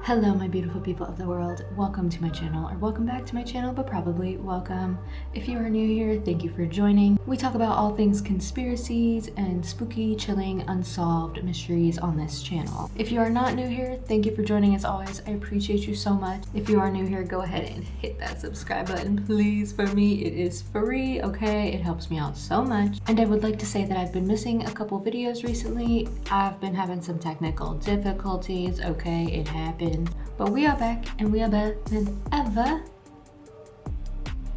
Hello my beautiful people of the world, welcome to my channel, or welcome back to my channel, but probably welcome. If you are new here, thank you for joining. We talk about all things conspiracies and spooky, chilling, unsolved mysteries on this channel. If you are not new here, thank you for joining as always. I appreciate you so much. If you are new here, go ahead and hit that subscribe button, please. For me, it is free, okay? It helps me out so much. And I would like to say that I've been missing a couple videos recently. I've been having some technical difficulties, okay? It happened. But we are back, and we are better than ever.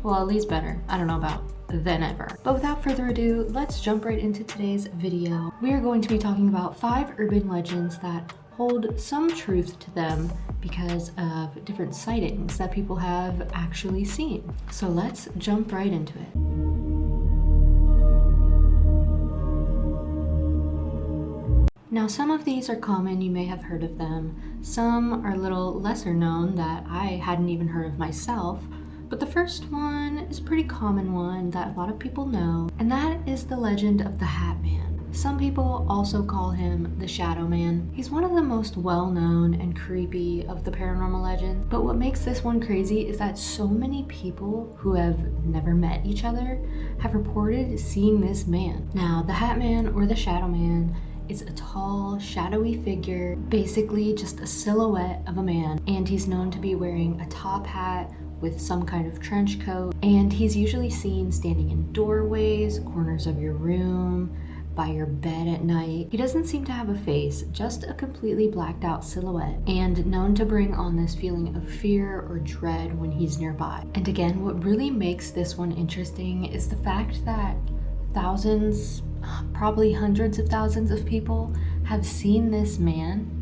Well, at least better. I don't know about than ever. But without further ado, let's jump right into today's video. We are going to be talking about 5 urban legends that hold some truth to them because of different sightings that people have actually seen. So let's jump right into it. Now, some of these are common, you may have heard of them. Some are a little lesser known that I hadn't even heard of myself. But the first one is a pretty common one that a lot of people know, and that is the legend of the Hat Man. Some people also call him the Shadow Man. He's one of the most well-known and creepy of the paranormal legends, but what makes this one crazy is that so many people who have never met each other have reported seeing this man. Now, the Hat Man or the Shadow Man is a tall, shadowy figure, basically just a silhouette of a man, and he's known to be wearing a top hat with some kind of trench coat, and he's usually seen standing in doorways, corners of your room, by your bed at night. He doesn't seem to have a face, just a completely blacked out silhouette, and known to bring on this feeling of fear or dread when he's nearby. And again, what really makes this one interesting is the fact that thousands, probably hundreds of thousands of people have seen this man,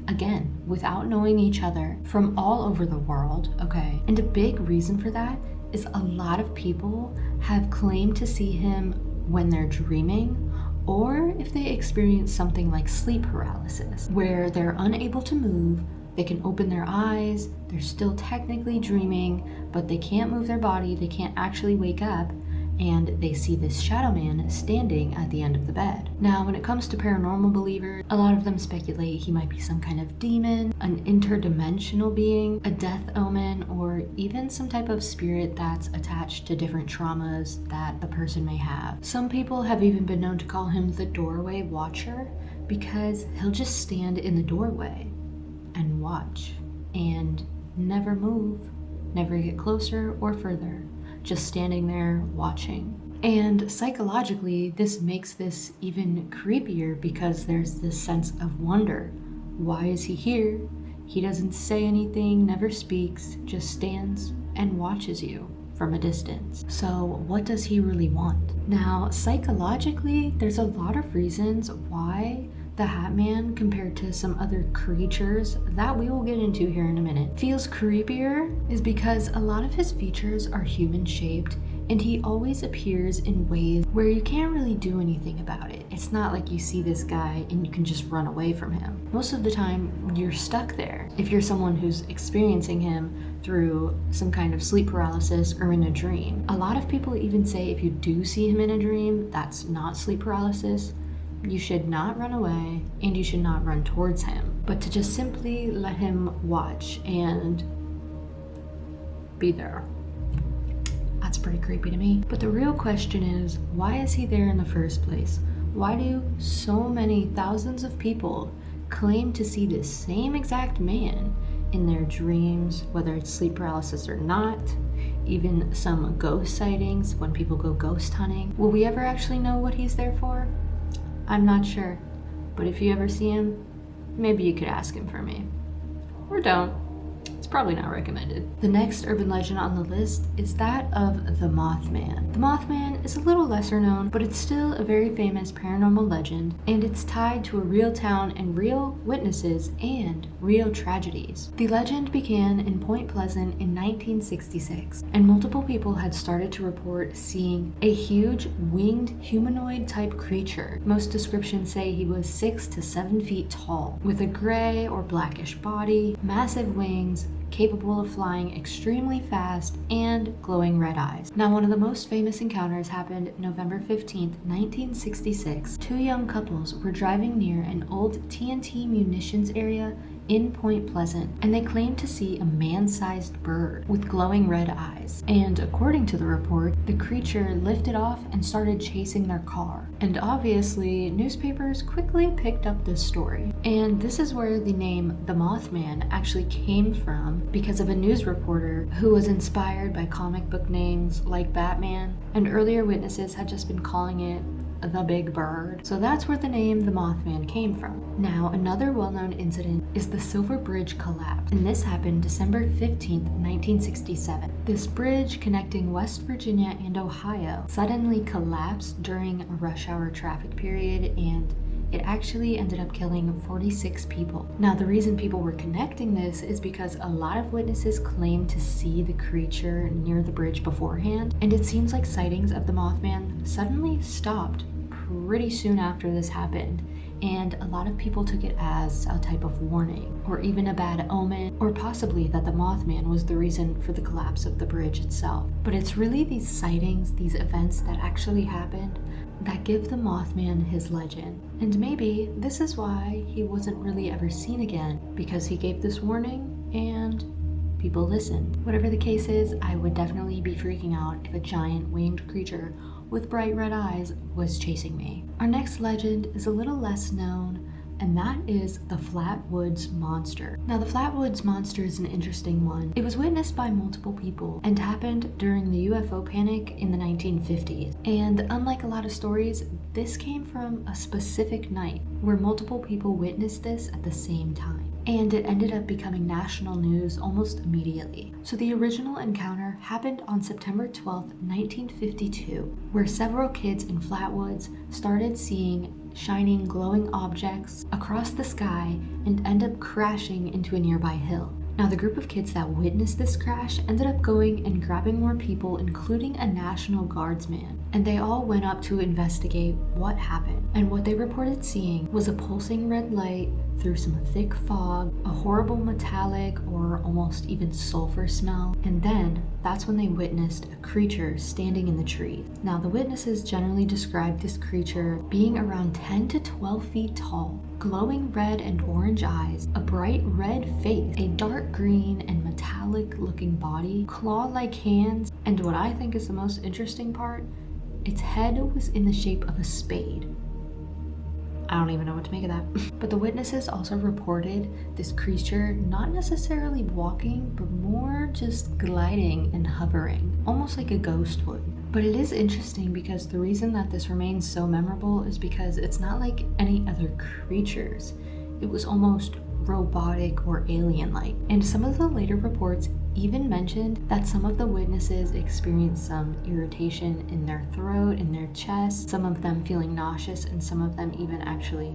again, without knowing each other, from all over the world, okay? And a big reason for that is a lot of people have claimed to see him when they're dreaming, or if they experience something like sleep paralysis, where they're unable to move, they can open their eyes, they're still technically dreaming, but they can't move their body, they can't actually wake up, and they see this shadow man standing at the end of the bed. Now, when it comes to paranormal believers, a lot of them speculate he might be some kind of demon, an interdimensional being, a death omen, or even some type of spirit that's attached to different traumas that the person may have. Some people have even been known to call him the doorway watcher because he'll just stand in the doorway and watch and never move, never get closer or further, just standing there watching. And psychologically, this makes this even creepier because there's this sense of wonder. Why is he here? He doesn't say anything, never speaks, just stands and watches you from a distance. So what does he really want? Now, psychologically, there's a lot of reasons why the Hat Man, compared to some other creatures that we will get into here in a minute, feels creepier is because a lot of his features are human shaped, and he always appears in ways where you can't really do anything about it. It's not like you see this guy and you can just run away from him. Most of the time, you're stuck there. If you're someone who's experiencing him through some kind of sleep paralysis or in a dream. A lot of people even say if you do see him in a dream, that's not sleep paralysis. You should not run away and you should not run towards him, but to just simply let him watch and be there. That's pretty creepy to me. But the real question is, why is he there in the first place? Why do so many thousands of people claim to see this same exact man in their dreams, whether it's sleep paralysis or not? Even some ghost sightings when people go ghost hunting. Will we ever actually know what he's there for? I'm not sure, but if you ever see him, maybe you could ask him for me. Or don't. It's probably not recommended. The next urban legend on the list is that of the Mothman. The Mothman is a little lesser known, but it's still a very famous paranormal legend, and it's tied to a real town and real witnesses and real tragedies. The legend began in Point Pleasant in 1966, and multiple people had started to report seeing a huge winged humanoid type creature. Most descriptions say he was 6 to 7 feet tall, with a gray or blackish body, massive wings, capable of flying extremely fast, and glowing red eyes. Now, one of the most famous encounters happened November 15th, 1966. Two young couples were driving near an old TNT munitions area in Point Pleasant, and they claimed to see a man-sized bird with glowing red eyes. And according to the report, the creature lifted off and started chasing their car. And obviously, newspapers quickly picked up this story. And this is where the name the Mothman actually came from, because of a news reporter who was inspired by comic book names like Batman, and earlier witnesses had just been calling it the Big Bird. So that's where the name the Mothman came from. Now, another well-known incident is the Silver Bridge collapse, and this happened December 15th, 1967. This bridge connecting West Virginia and Ohio suddenly collapsed during a rush hour traffic period, and it actually ended up killing 46 people. Now, the reason people were connecting this is because a lot of witnesses claimed to see the creature near the bridge beforehand, and it seems like sightings of the Mothman suddenly stopped pretty soon after this happened, and a lot of people took it as a type of warning, or even a bad omen, or possibly that the Mothman was the reason for the collapse of the bridge itself. But it's really these sightings, these events that actually happened, that give the Mothman his legend. And maybe this is why he wasn't really ever seen again, because he gave this warning and people listened. Whatever the case is, I would definitely be freaking out if a giant winged creature with bright red eyes was chasing me. Our next legend is a little less known, and that is the Flatwoods Monster. Now, the Flatwoods Monster is an interesting one. It was witnessed by multiple people and happened during the UFO panic in the 1950s. And unlike a lot of stories, this came from a specific night where multiple people witnessed this at the same time. And it ended up becoming national news almost immediately. So the original encounter happened on September 12th, 1952, where several kids in Flatwoods started seeing shining glowing objects across the sky and end up crashing into a nearby hill. Now, the group of kids that witnessed this crash ended up going and grabbing more people, including a National Guardsman, and they all went up to investigate what happened. And what they reported seeing was a pulsing red light through some thick fog, a horrible metallic or almost even sulfur smell, and then that's when they witnessed a creature standing in the trees. Now, the witnesses generally described this creature being around 10 to 12 feet tall, glowing red and orange eyes, a bright red face, a dark green and metallic looking body, claw-like hands, and what I think is the most interesting part, its head was in the shape of a spade. I don't even know what to make of that. But the witnesses also reported this creature not necessarily walking, but more just gliding and hovering, almost like a ghost would. But it is interesting because the reason that this remains so memorable is because it's not like any other creatures. It was almost robotic or alien-like. And some of the later reports even mentioned that some of the witnesses experienced some irritation in their throat, in their chest, some of them feeling nauseous, and some of them even actually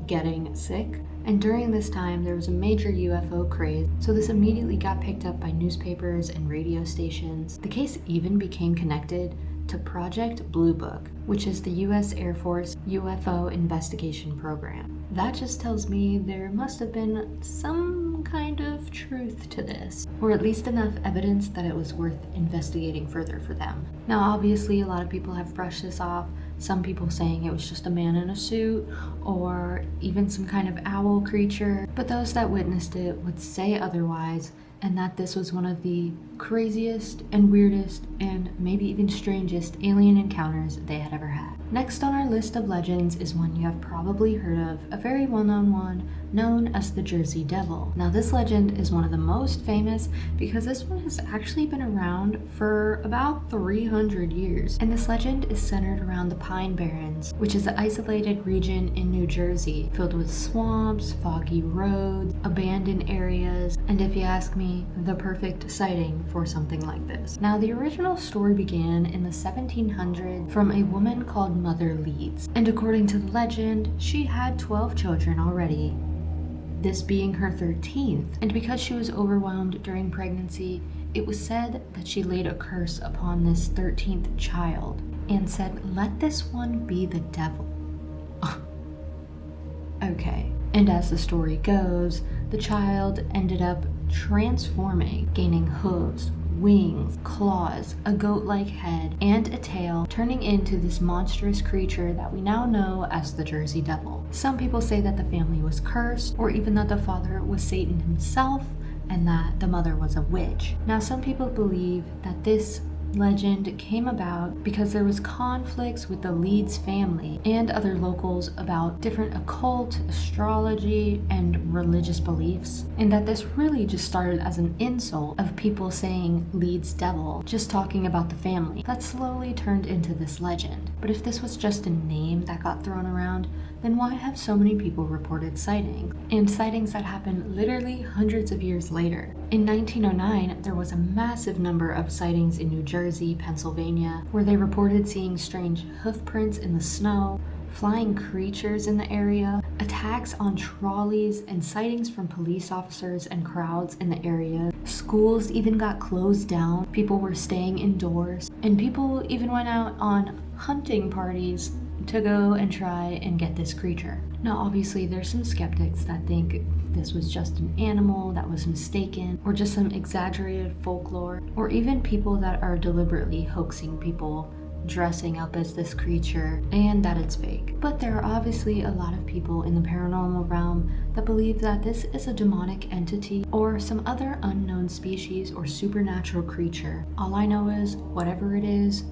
getting sick. And during this time, there was a major UFO craze, so this immediately got picked up by newspapers and radio stations. The case even became connected to Project Blue Book, which is the US Air Force UFO investigation program. That just tells me there must have been some kind of truth to this, or at least enough evidence that it was worth investigating further for them. Now, obviously, a lot of people have brushed this off, some people saying it was just a man in a suit, or even some kind of owl creature, but those that witnessed it would say otherwise, and that this was one of the craziest and weirdest and maybe even strangest alien encounters they had ever had. Next on our list of legends is one you have probably heard of, a very well-known one known as the Jersey Devil. Now, this legend is one of the most famous because this one has actually been around for about 300 years. And this legend is centered around the Pine Barrens, which is an isolated region in New Jersey filled with swamps, foggy roads, abandoned areas, and if you ask me, the perfect sighting for something like this. Now, the original story began in the 1700s from a woman called Mother Leeds, and according to the legend, she had 12 children already, this being her 13th, and because she was overwhelmed during pregnancy, it was said that she laid a curse upon this 13th child and said, "Let this one be the devil." Okay, and as the story goes, the child ended up transforming, gaining hooves, wings, claws, a goat-like head, and a tail, turning into this monstrous creature that we now know as the Jersey Devil. Some people say that the family was cursed, or even that the father was Satan himself, and that the mother was a witch. Now, some people believe that this legend came about because there was conflicts with the Leeds family and other locals about different occult, astrology, and religious beliefs, and that this really just started as an insult of people saying Leeds devil, just talking about the family, that slowly turned into this legend. But if this was just a name that got thrown around, then why have so many people reported sightings? And sightings that happened literally hundreds of years later. In 1909, there was a massive number of sightings in New Jersey, Pennsylvania, where they reported seeing strange hoof prints in the snow, flying creatures in the area, attacks on trolleys, and sightings from police officers and crowds in the area. Schools even got closed down, people were staying indoors, and people even went out on hunting parties to go and try and get this creature. Now, obviously, there's some skeptics that think this was just an animal that was mistaken, or just some exaggerated folklore, or even people that are deliberately hoaxing people dressing up as this creature and that it's fake. But there are obviously a lot of people in the paranormal realm that believe that this is a demonic entity or some other unknown species or supernatural creature. All I know is, whatever it is,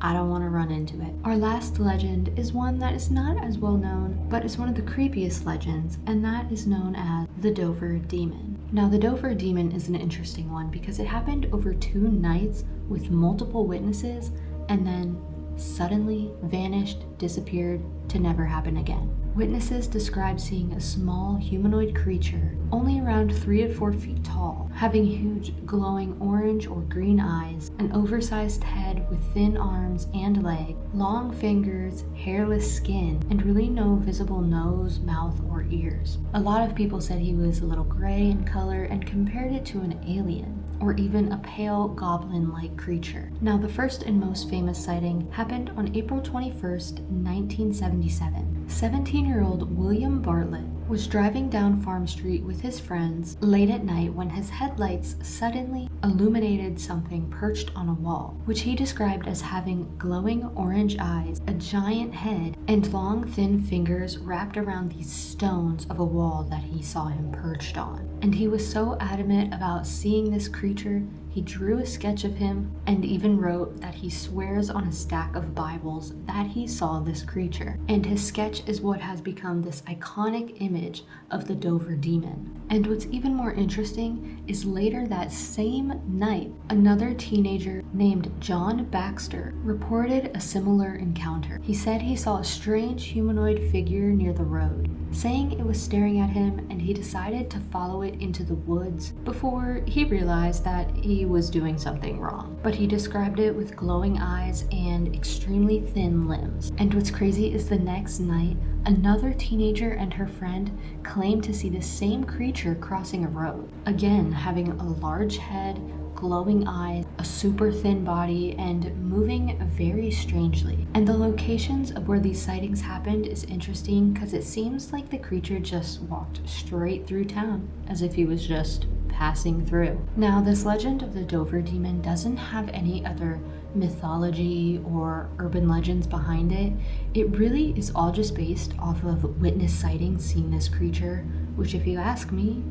I don't want to run into it. Our last legend is one that is not as well known, but is one of the creepiest legends, and that is known as the Dover Demon. Now, the Dover Demon is an interesting one because it happened over 2 nights with multiple witnesses, and then suddenly vanished, disappeared, to never happen again. Witnesses describe seeing a small humanoid creature, only around 3 to 4 feet tall, having huge glowing orange or green eyes, an oversized head with thin arms and legs, long fingers, hairless skin, and really no visible nose, mouth, or ears. A lot of people said he was a little gray in color and compared it to an alien, or even a pale goblin-like creature. Now, the first and most famous sighting happened on April 21st, 1977. 17-year-old William Bartlett was driving down Farm Street with his friends late at night when his headlights suddenly illuminated something perched on a wall, which he described as having glowing orange eyes, a giant head, and long thin fingers wrapped around these stones of a wall that he saw him perched on. And he was so adamant about seeing this creature, he drew a sketch of him and even wrote that he swears on a stack of Bibles that he saw this creature. And his sketch is what has become this iconic image of the Dover Demon. And what's even more interesting is later that same night, another teenager named John Baxter reported a similar encounter. He said he saw a strange humanoid figure near the road, saying it was staring at him, and he decided to follow it into the woods before he realized that he was doing something wrong. But he described it with glowing eyes and extremely thin limbs. And what's crazy is the next night, another teenager and her friend claimed to see the same creature crossing a road, again having a large head, glowing eyes, a super thin body, and moving very strangely. And the locations of where these sightings happened is interesting because it seems like the creature just walked straight through town, as if he was just passing through. Now, this legend of the Dover Demon doesn't have any other mythology or urban legends behind it. It really is all just based off of witness sightings seeing this creature, which, if you ask me,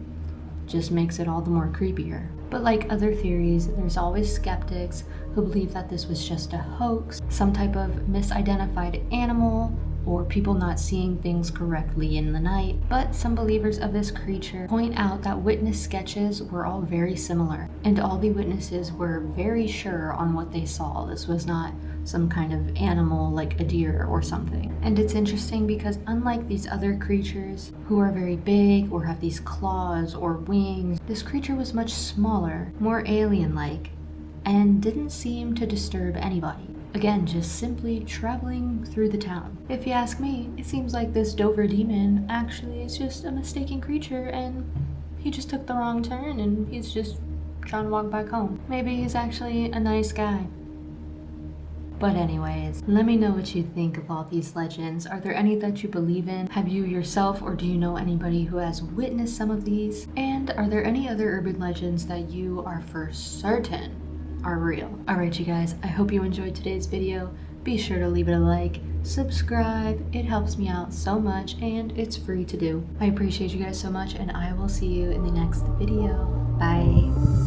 just makes it all the more creepier. But like other theories, there's always skeptics who believe that this was just a hoax, some type of misidentified animal, or people not seeing things correctly in the night. But some believers of this creature point out that witness sketches were all very similar, and all the witnesses were very sure on what they saw. This was not some kind of animal like a deer or something. And it's interesting because unlike these other creatures who are very big or have these claws or wings, this creature was much smaller, more alien-like, and didn't seem to disturb anybody. Again, just simply traveling through the town. If you ask me, it seems like this Dover Demon actually is just a mistaken creature and he just took the wrong turn and he's just trying to walk back home. Maybe he's actually a nice guy. But anyways, let me know what you think of all these legends. Are there any that you believe in? Have you yourself, or do you know anybody who has witnessed some of these? And are there any other urban legends that you are for certain are real. Alright you guys, I hope you enjoyed today's video. Be sure to leave it a like, subscribe, it helps me out so much and it's free to do. I appreciate you guys so much and I will see you in the next video. Bye!